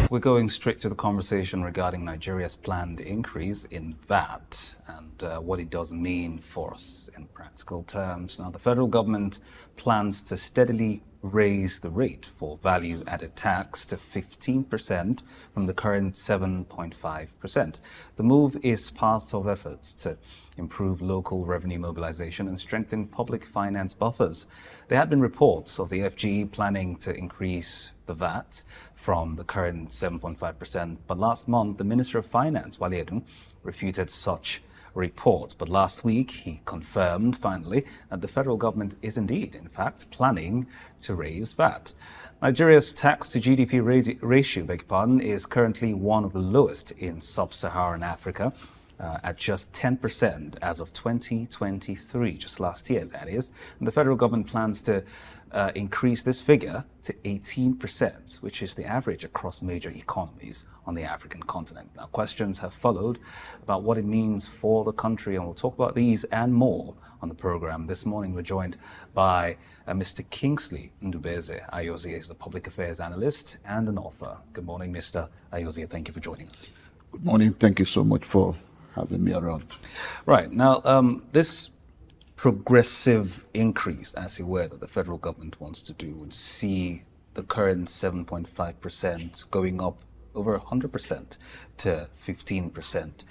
We're going straight to the conversation regarding Nigeria's planned increase in VAT and what it does mean for us in practical terms. Now, the federal government plans to steadily raise the rate for value-added tax to 15% from the current 7.5%. The move is part of efforts to improve local revenue mobilization and strengthen public finance buffers. There had been reports of the FGE planning to increase the VAT from the current 7.5%, but last month the Minister of Finance, Wale Edun, refuted such reports. But last week he confirmed finally that the federal government is indeed, in fact, planning to raise VAT. Nigeria's tax to GDP ratio, is currently one of the lowest in sub-Saharan Africa, at just 10% as of 2023, just last year that is. And the federal government plans to increase this figure to 18%, which is the average across major economies on the African continent. Now, questions have followed about what it means for the country, and we'll talk about these and more on the program. This morning, we're joined by Mr. Kingsley Ndubueze Ayozie. He's a public affairs analyst and an author. Good morning, Mr. Ayozie. Thank you for joining us. Good morning. Thank you so much for having me around. Right. Now, this progressive increase, as it were, that the federal government wants to do would see the current 7.5% going up over 100% to 15%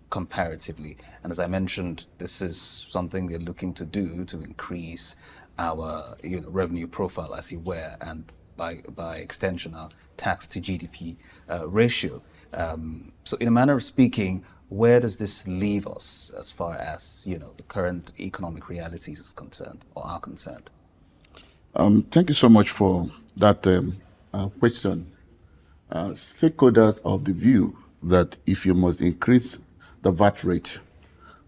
comparatively. And as I mentioned, this is something they're looking to do to increase our revenue profile, as it were, and by extension, our tax to GDP ratio. So in a manner of speaking, where does this leave us as far as, the current economic realities is concerned or are concerned? Thank you so much for that question. Stakeholders of the view that if you must increase the VAT rate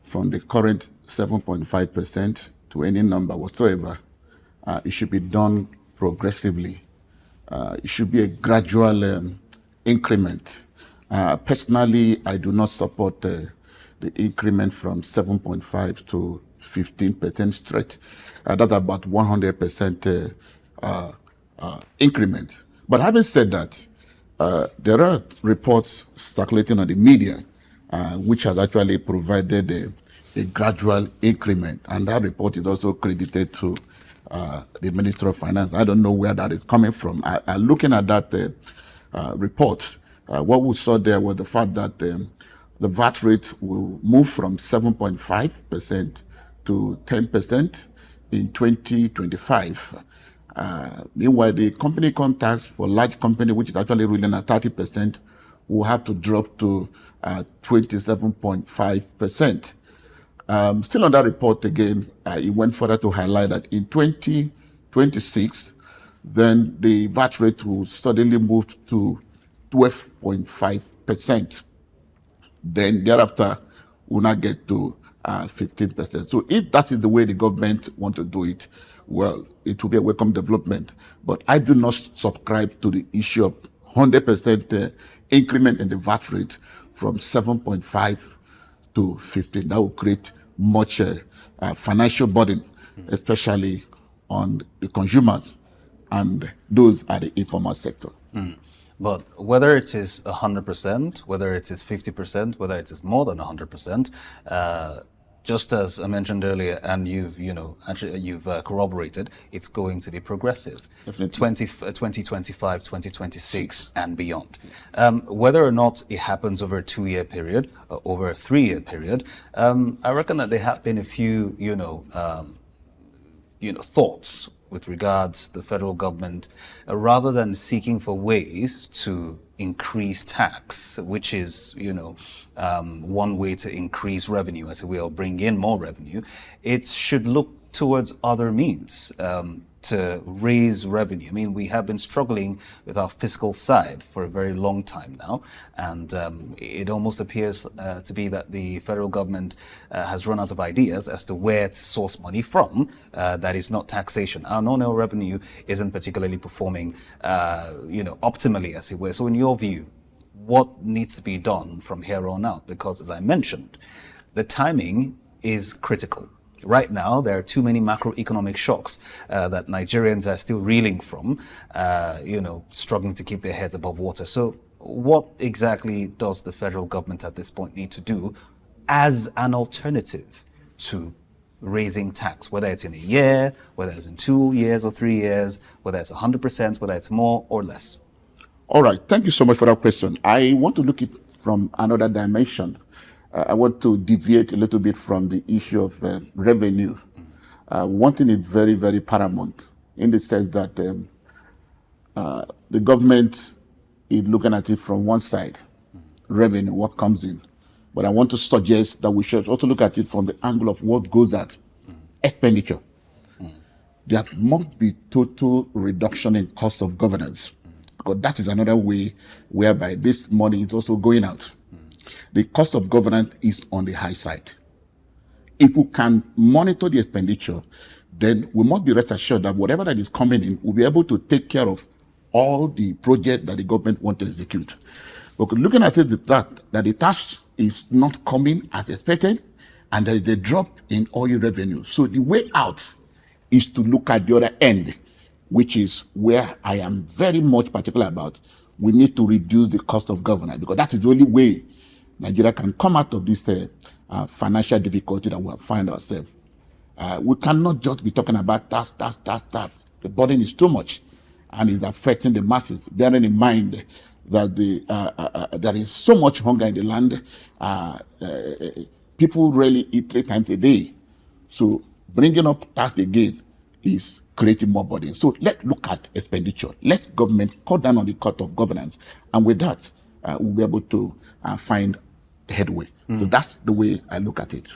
from the current 7.5% to any number whatsoever, it should be done progressively. It should be a gradual increment. Personally, I do not support the increment from 7.5 to 15% straight. That's about 100% increment. But having said that, there are reports circulating on the media which has actually provided a gradual increment, and that report is also credited to the Minister of Finance. I don't know where that is coming from. Looking at that report, what we saw there was the fact that the VAT rate will move from 7.5% to 10% in 2025. Meanwhile, the company income tax for large company, which is actually ruling at 30%, will have to drop to 27.5%. Still on that report again, it went further to highlight that in 2026, then the VAT rate will suddenly move to 12.5%. Then thereafter, we'll not get to 15%. So if that is the way the government want to do it, well, it will be a welcome development. But I do not subscribe to the issue of 100% increment in the VAT rate from 7.5 to 15. That will create much financial burden, especially on the consumers and those at the informal sector. But whether it is 100%, whether it is 50%, whether it is more than 100%, just as I mentioned earlier, and you've corroborated, it's going to be progressive. Definitely. 2025, 2026, and beyond. Whether or not it happens over a 2-year period, or over a 3-year period, I reckon that there have been a few, thoughts with regards to the federal government, rather than seeking for ways to increase tax, which is, one way to increase revenue, as we will bring in more revenue, it should look towards other means to raise revenue. I mean, we have been struggling with our fiscal side for a very long time now, and it almost appears to be that the federal government has run out of ideas as to where to source money from that is not taxation. Our non-oil revenue isn't particularly performing, optimally, as it were. So in your view, what needs to be done from here on out? Because as I mentioned, the timing is critical. right now, there are too many macroeconomic shocks that Nigerians are still reeling from, struggling to keep their heads above water. So what exactly does the federal government at this point need to do as an alternative to raising tax, whether it's in a year, whether it's in 2 years or 3 years, whether it's 100%, whether it's more or less? All right. Thank you so much for that question. I want to look at it from another dimension. I want to deviate a little bit from the issue of revenue. One thing is very, very paramount in the sense that the government is looking at it from one side, revenue, what comes in. But I want to suggest that we should also look at it from the angle of what goes out, expenditure. There must be total reduction in cost of governance, because that is another way whereby this money is also going out. The cost of governance is on the high side. If we can monitor the expenditure, then we must be rest assured that whatever that is coming in, we'll be able to take care of all the projects that the government wants to execute. But looking at it, that the tax is not coming as expected, and there is a drop in oil revenue. So the way out is to look at the other end, which is where I am very much particular about. We need to reduce the cost of governance, because that is the only way Nigeria can come out of this financial difficulty that we have found ourselves. We cannot just be talking about tax. The burden is too much, and it's affecting the masses, bearing in mind that there is so much hunger in the land. People really eat 3 times a day. So bringing up tax again is creating more burden. So let's look at expenditure. Let government cut down on the cost of governance. And with that, we'll be able to find headway. So that's the way I look at it.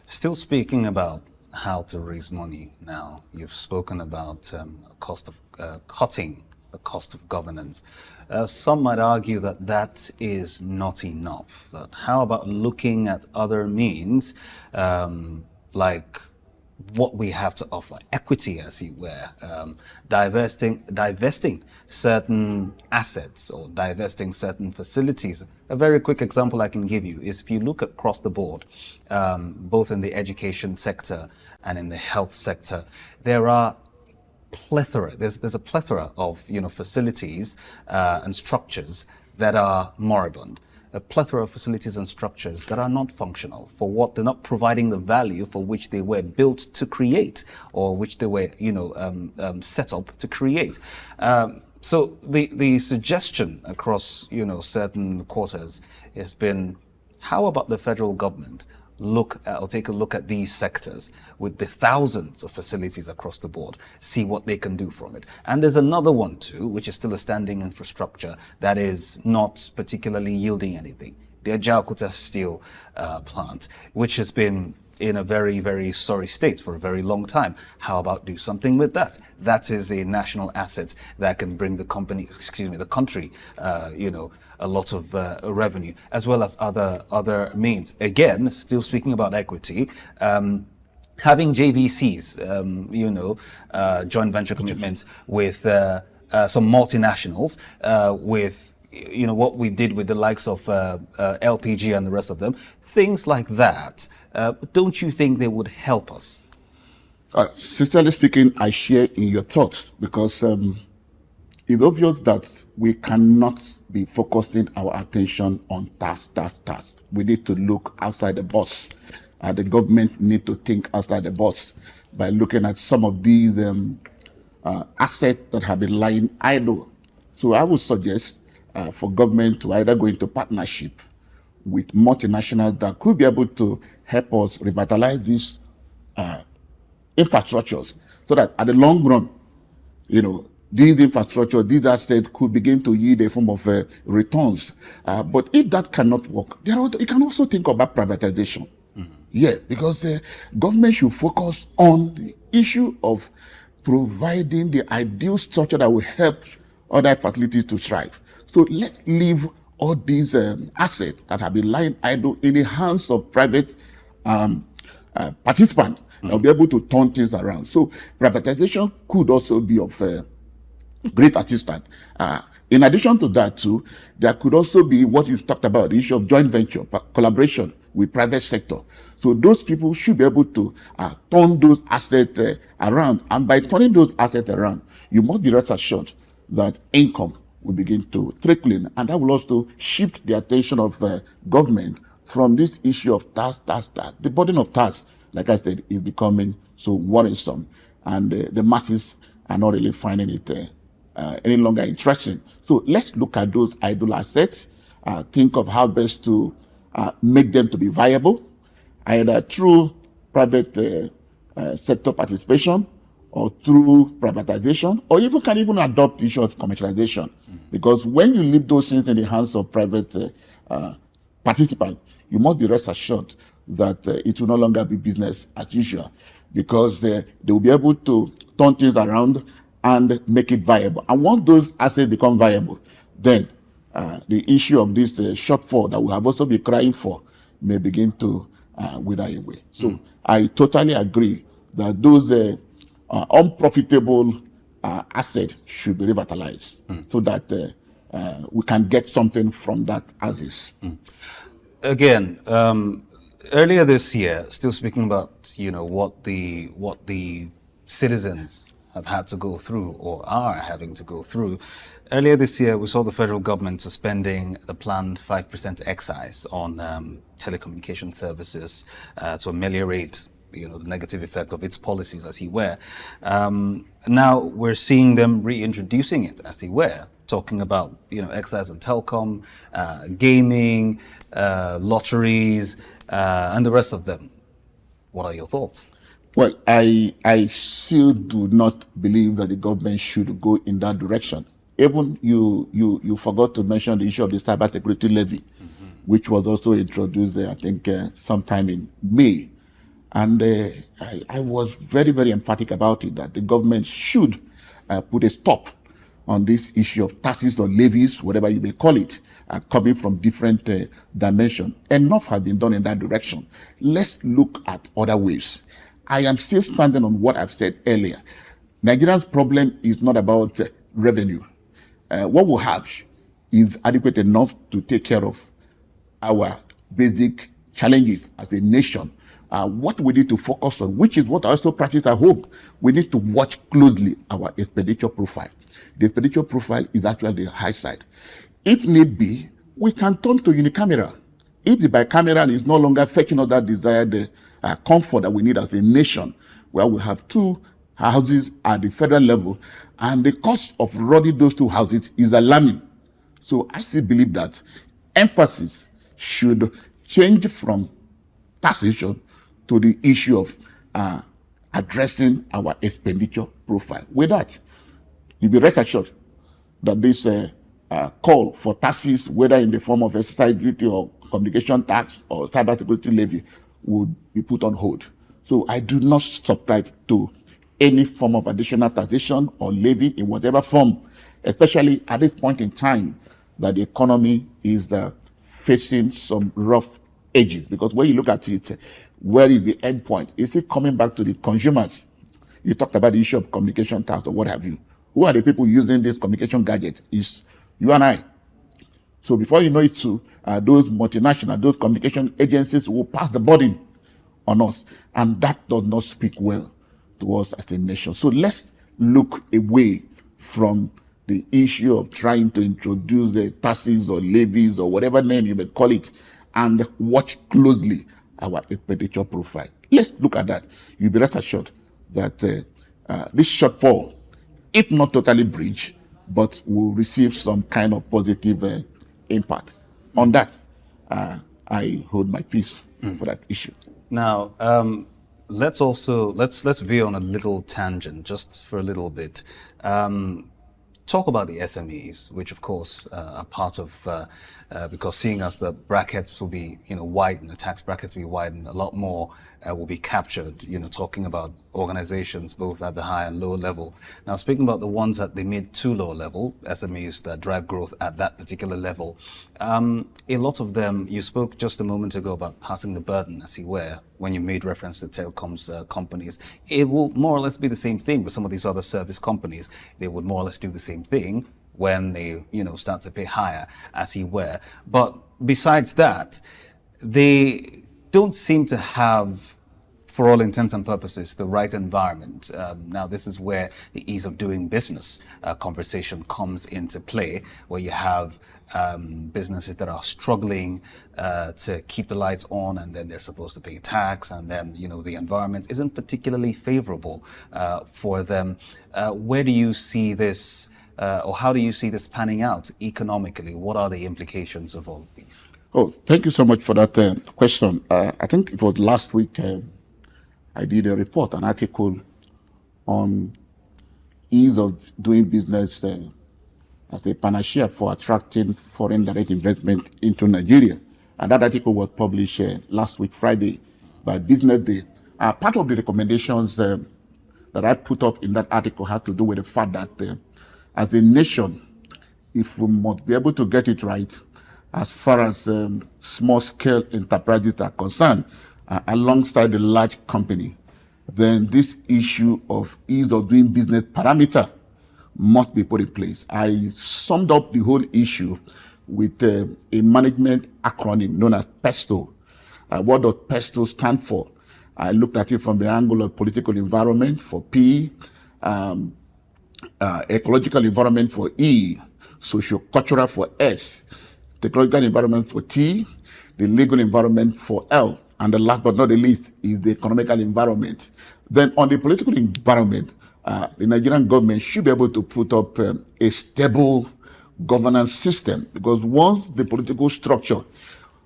Still speaking about how to raise money now, you've spoken about cost of cutting the cost of governance. Some might argue that that is not enough. That how about looking at other means, like what we have to offer, equity, as it were, divesting certain assets or divesting certain facilities. A very quick example I can give you is if you look across the board, both in the education sector and in the health sector, there are plethora. There's a plethora of facilities and structures that are moribund. A plethora of facilities and structures that are not functional for what they're not providing the value for which they were built to create, or which they were set up to create. So the suggestion across certain quarters has been, how about the federal government take a look at these sectors with the thousands of facilities across the board, see what they can do from it. And there's another one too, which is still a standing infrastructure that is not particularly yielding anything. The Ajaokuta steel plant, which has been in a very, very sorry state for a very long time. How about do something with that? That is a national asset that can bring the country, a lot of revenue, as well as other means. Again, still speaking about equity, having JVCs, joint venture commitments with some multinationals, with what we did with the likes of LPG and the rest of them, things like that. Don't you think they would help us? Sincerely speaking, I share in your thoughts, because it's obvious that we cannot be focusing our attention on task. We need to look outside the box. The government need to think outside the box by looking at some of these assets that have been lying idle. So I would suggest for government to either go into partnership with multinationals that could be able to help us revitalize these infrastructures, so that at the long run, these infrastructure, these assets could begin to yield a form of returns. But if that cannot work, you can also think about privatization. Yes, because government should focus on the issue of providing the ideal structure that will help other facilities to thrive. So let's leave all these assets that have been lying idle in the hands of private participants that will be able to turn things around. So privatization could also be of great assistance. In addition to that too, there could also be what you've talked about, the issue of joint venture, collaboration with private sector. So those people should be able to turn those assets around. And by turning those assets around, you must be rest assured that income will begin to trickle in. And that will also shift the attention of government from this issue of tax. The burden of tax, like I said, is becoming so worrisome. And the masses are not really finding it any longer interesting. So let's look at those idle assets, think of how best to make them to be viable, either through private sector participation or through privatization, or even can even adopt the issue of commercialization. Because when you leave those things in the hands of private participants, you must be rest assured that it will no longer be business as usual, because they will be able to turn things around and make it viable. And once those assets become viable, then the issue of this shortfall that we have also been crying for may begin to wither away. So I totally agree that those unprofitable assets should be revitalized so that we can get something from that as is. Again, earlier this year, still speaking about what the citizens have had to go through or are having to go through. Earlier this year, we saw the federal government suspending the planned 5% excise on telecommunication services to ameliorate the negative effect of its policies, as it were. Now we're seeing them reintroducing it, as it were, talking about excise on telecom, gaming, lotteries, and the rest of them. What are your thoughts? Well, I still do not believe that the government should go in that direction. Even you forgot to mention the issue of the cybersecurity levy, which was also introduced, I think, sometime in May. And I was very, very emphatic about it, that the government should put a stop on this issue of taxes or levies, whatever you may call it, coming from different dimensions. Enough has been done in that direction. Let's look at other ways. I am still standing on what I've said earlier. Nigeria's problem is not about revenue. What we have is adequate enough to take care of our basic challenges as a nation. What we need to focus on, which is what I also practice at home, we need to watch closely our expenditure profile. The expenditure profile is actually the high side. If need be, we can turn to unicameral. If the bicameral is no longer fetching us that desired comfort that we need as a nation, where we have two houses at the federal level, and the cost of running those two houses is alarming. So I still believe that emphasis should change from taxation to the issue of addressing our expenditure profile. With that, you'll be rest assured that this call for taxes, whether in the form of exercise duty or communication tax or cybersecurity levy, would be put on hold. So I do not subscribe to any form of additional taxation or levy in whatever form, especially at this point in time that the economy is facing some rough edges. Because when you look at it, where is the end point? Is it coming back to the consumers? You talked about the issue of communication tax or what have you. Who are the people using this communication gadget? Is you and I. So before you know it too, those multinational, those communication agencies will pass the burden on us. And that does not speak well to us as a nation. So let's look away from the issue of trying to introduce the taxes or levies or whatever name you may call it, and watch closely our expenditure profile. Let's look at that. You'll be rest assured that this shortfall, if not totally bridged, but will receive some kind of positive impact. On that, I hold my peace for that issue. Now, let's veer on a little tangent, just for a little bit. Talk about the SMEs, which of course are part of, because seeing as the brackets will be, widened, the tax brackets will be widened, a lot more will be captured, talking about organizations both at the high and lower level. Now, speaking about the ones at the mid to lower level, SMEs that drive growth at that particular level, a lot of them, you spoke just a moment ago about passing the burden, as it were, when you made reference to telecoms companies. It will more or less be the same thing with some of these other service companies. They would more or less do the same thing when they, start to pay higher, as it were. But besides that, the don't seem to have, for all intents and purposes, the right environment. Now, this is where the ease of doing business conversation comes into play, where you have businesses that are struggling to keep the lights on, and then they're supposed to pay tax, and then, you know, the environment isn't particularly favorable for them. Where do you see this, or how do you see this panning out economically? What are the implications of all of these? Oh, thank you so much for that question. I think it was last week I did a report, an article on ease of doing business as a panacea for attracting foreign direct investment into Nigeria. And that article was published last week, Friday, by Business Day. Part of the recommendations that I put up in that article had to do with the fact that as a nation, if we must be able to get it right, as far as small-scale enterprises are concerned, alongside the large company, then this issue of ease of doing business parameter must be put in place. I summed up the whole issue with a management acronym known as PESTO. What does PESTO stand for? I looked at it from the angle of political environment for P, ecological environment for E, socio-cultural for S, technological environment for T, the legal environment for L, and the last but not the least is the economical environment. Then on the political environment, the Nigerian government should be able to put up a stable governance system, because once the political structure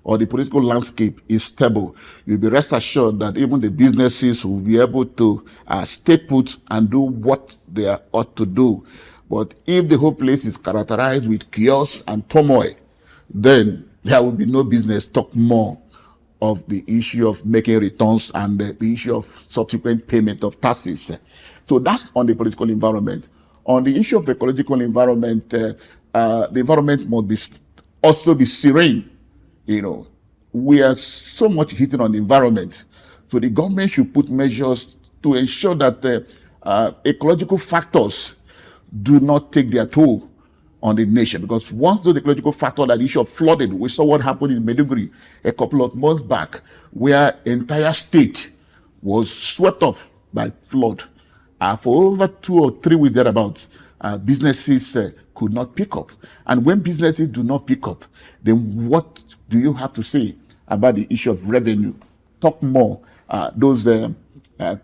or the political landscape is stable, you'll be rest assured that even the businesses will be able to stay put and do what they ought to do. But if the whole place is characterized with chaos and turmoil, then there will be no business, talk more of the issue of making returns and the issue of subsequent payment of taxes. So that's on the political environment. On the issue of ecological environment, the environment must also be serene. You know, we are so much hitting on the environment. So the government should put measures to ensure that ecological factors do not take their toll on the nation, because once those ecological factors, like the issue of flooding, we saw what happened in Maiduguri a couple of months back, where entire state was swept off by flood. For over 2 or 3 weeks thereabouts, businesses could not pick up. And when businesses do not pick up, then what do you have to say about the issue of revenue? Talk more, those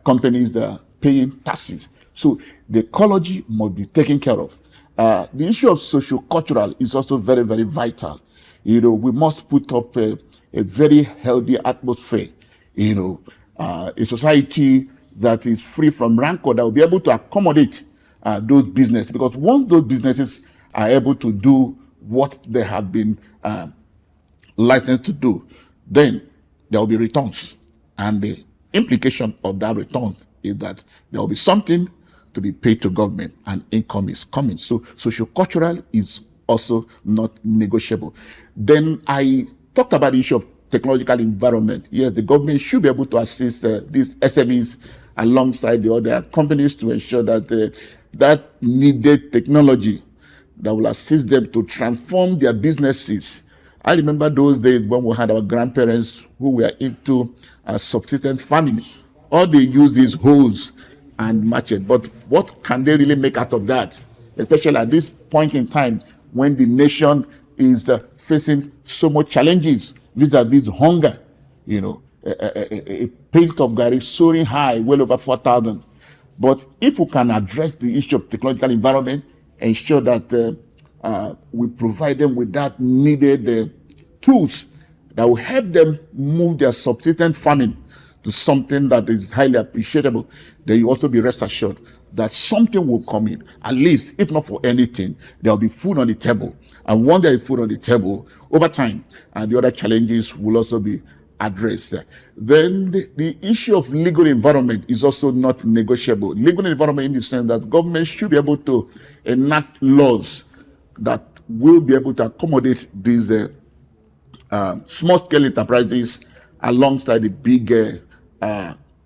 companies that are paying taxes. So the ecology must be taken care of. The issue of socio-cultural is also very, very vital. You know, we must put up a very healthy atmosphere, you know, a society that is free from rancor, that will be able to accommodate those businesses. Because once those businesses are able to do what they have been licensed to do, then there will be returns. And the implication of that returns is that there will be something to be paid to government, and income is coming. So socio-cultural is also not negotiable. Then I talked about the issue of technological environment. Yes, the government should be able to assist these SMEs alongside the other companies to ensure that that needed technology that will assist them to transform their businesses. I remember those days when we had our grandparents who were into subsistence farming. All they used is hoes and match it. But what can they really make out of that? Especially at this point in time when the nation is facing so much challenges vis-a-vis hunger. You know, a pint of Gary soaring high, well over 4,000. But if we can address the issue of technological environment, ensure that we provide them with that needed tools that will help them move their subsistence farming to something that is highly appreciable, then you also be rest assured that something will come in. At least, if not for anything, there will be food on the table. And once there is food on the table, over time, the other challenges will also be addressed. Then the issue of legal environment is also not negotiable. Legal environment in the sense that government should be able to enact laws that will be able to accommodate these small-scale enterprises alongside the big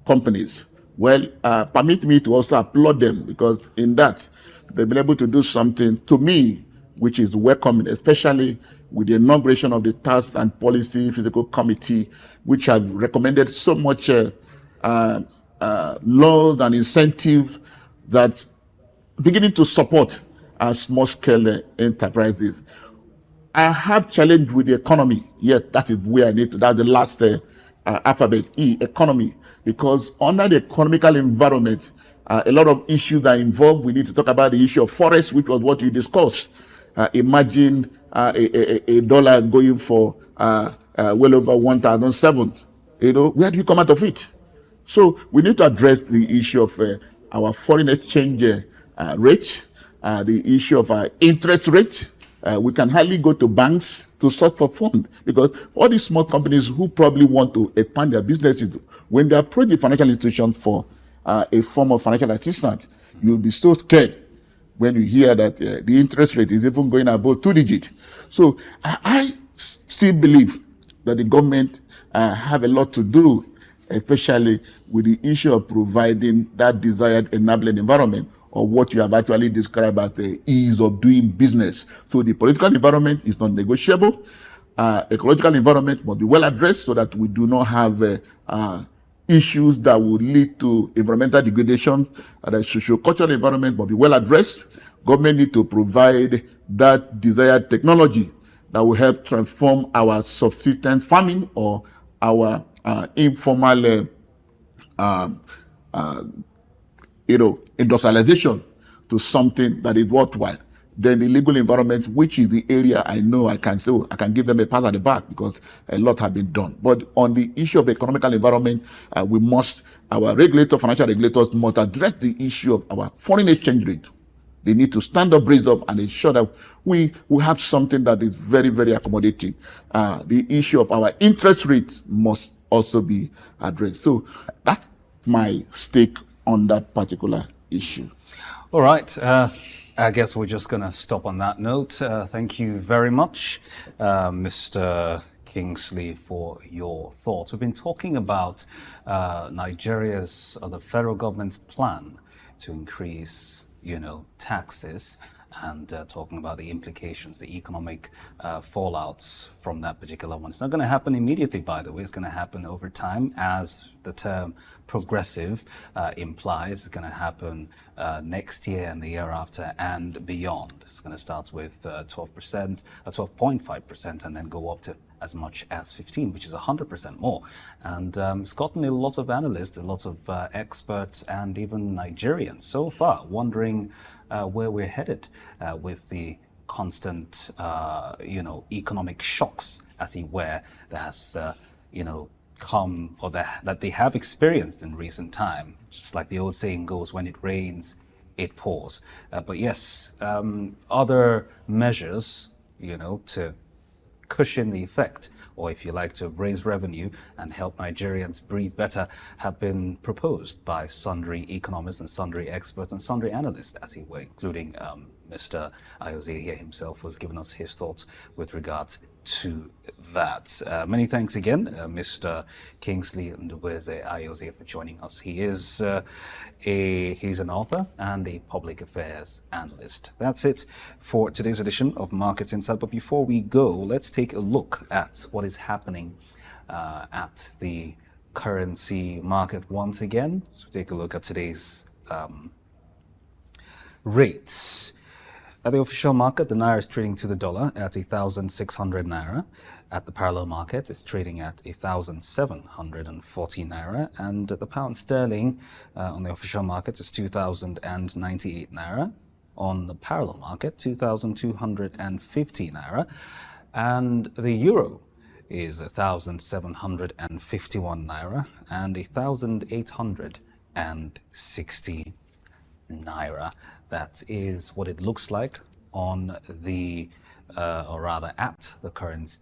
companies. Well, permit me to also applaud them, because in that, they've been able to do something to me which is welcoming, especially with the inauguration of the Task and Policy Fiscal Committee, which have recommended so much laws and incentive that beginning to support small-scale enterprises. I have challenge with the economy. Yes, that is where I need to. That's the last alphabet, E, economy. Because under the economical environment, a lot of issues are involved. We need to talk about the issue of forest, which was what you discussed. Imagine a dollar going for well over 1,007. Where do you come out of it? So we need to address the issue of our foreign exchange rate, the issue of our interest rate. We can hardly go to banks to source for funds because all these small companies who probably want to expand their businesses, when they approach the financial institution for a form of financial assistance, you'll be so scared when you hear that the interest rate is even going above 2 digits. So I still believe that the government have a lot to do, especially with the issue of providing that desired enabling environment, or what you have actually described as the ease of doing business. So the political environment is not negotiable. Ecological environment must be well addressed so that we do not have issues that will lead to environmental degradation. The socio-cultural environment must be well addressed. Government need to provide that desired technology that will help transform our subsistence farming or our informal industrialization to something that is worthwhile. Then the legal environment, which is the area I know I can say, I can give them a pat at the back because a lot have been done. But on the issue of economical environment, our financial regulators must address the issue of our foreign exchange rate. They need to stand up, raise up, and ensure that we have something that is very, very accommodating. The issue of our interest rate must also be addressed. So that's my stake on that particular issue. All right. I guess we're just going to stop on that note. Thank you very much, Mr. Kingsley, for your thoughts. We've been talking about Nigeria's, the federal government's plan to increase, taxes, and talking about the implications, the economic fallouts from that particular one. It's not going to happen immediately, by the way. It's going to happen over time, as the term progressive implies. It's going to happen next year and the year after and beyond. It's going to start with 12%, 12.5%, and then go up to as much as 15, which is 100% more. And it's gotten a lot of analysts, a lot of experts, and even Nigerians so far wondering where we're headed with the constant, economic shocks, as it were, that has, come or that they have experienced in recent time. Just like the old saying goes, when it rains, it pours. But yes, other measures, to cushion the effect, or if you like, to raise revenue and help Nigerians breathe better, have been proposed by sundry economists and sundry experts and sundry analysts, as it were, including Mr. Ayozie here himself was giving us his thoughts with regards to that. Many thanks again, Mr. Kingsley Ndubueze Ayozie, for joining us. He is he's an author and a public affairs analyst. That's it for today's edition of Markets Insight. But before we go, let's take a look at what is happening at the currency market once again. So take a look at today's rates. At the official market, the Naira is trading to the dollar at 1,600 Naira. At the parallel market, it's trading at 1,740 Naira. And the pound sterling on the official market is 2,098 Naira. On the parallel market, 2,250 Naira. And the euro is 1,751 Naira and 1,860 Naira. That is what it looks like on the, or rather at the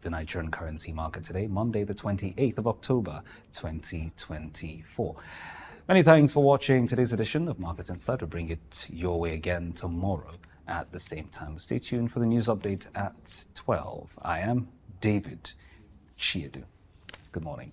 Nigerian currency market today, Monday, the 28th of October, 2024. Many thanks for watching today's edition of Market Insight. We'll bring it your way again tomorrow at the same time. Stay tuned for the news updates at 12. I am David Chiedu. Good morning.